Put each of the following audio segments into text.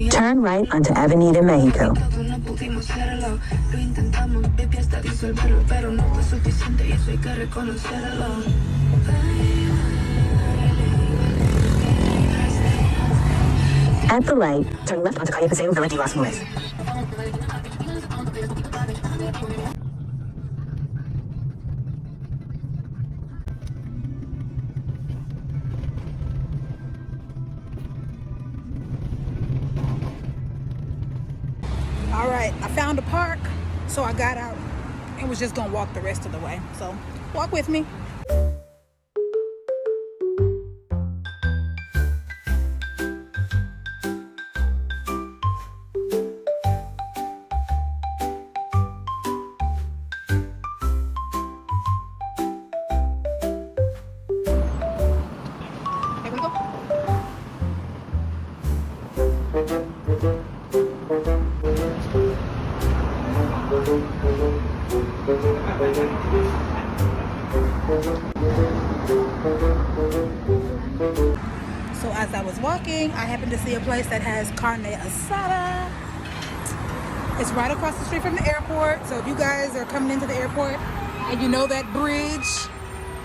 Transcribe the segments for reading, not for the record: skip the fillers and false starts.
Turn right onto Avenida Mexico. At the light, turn left onto Calle Paseo Villa de las Nubes. All right, I found a park, so I got out and was just gonna walk the rest of the way. So walk with me. Here we go. So as I was walking, I happened to see a place that has carne asada. It's right across the street from the airport. So if you guys are coming into the airport and you know that bridge,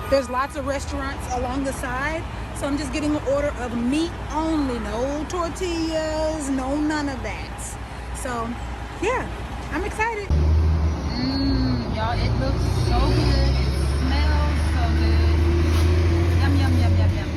there's lots of restaurants along the side. So I'm just getting an order of meat only, no tortillas, no none of that. So yeah, I'm excited. Y'all, it looks so good. It smells so good. Yum, yum, yum, yum, yum.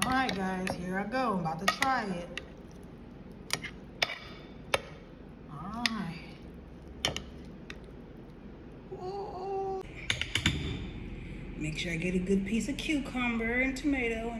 Alright guys, here I go. I'm about to try it. Alright. Make sure I get a good piece of cucumber and tomato.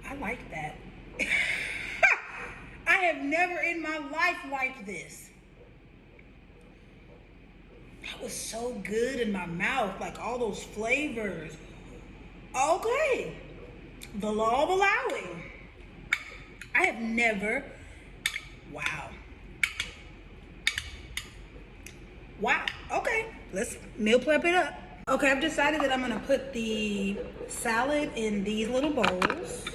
I like that. I have never in my life liked this. That was so good in my mouth, like all those flavors. Okay, the law of allowing. I have never, wow. Wow, okay, let's meal prep it up. Okay, I've decided that I'm gonna put the salad in these little bowls.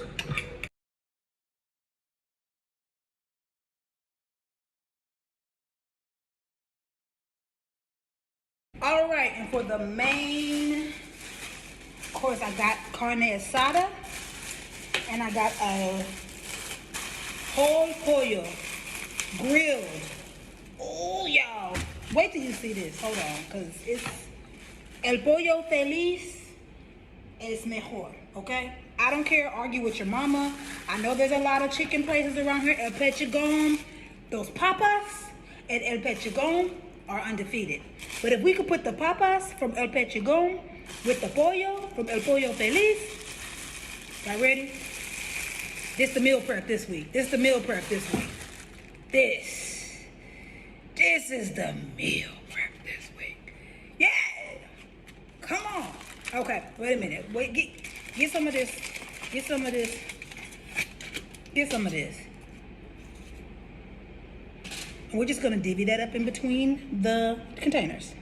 All right, and for the main course, I got carne asada, and I got a whole pollo grilled. Oh, y'all. Wait till you see this. Hold on, because it's el pollo feliz es mejor, okay? I don't care, argue with your mama. I know there's a lot of chicken places around here. El Pechagón, those papas and El Pechagón are undefeated. But if we could put the papas from El Pechagón with the pollo from El Pollo Feliz, y'all ready? This the meal prep this week. This is the meal prep this week. This is the meal prep this week. Yeah! Come on. Okay, wait a minute. Wait, get some of this. Get some of this. Get some of this. And we're just gonna divvy that up in between the containers.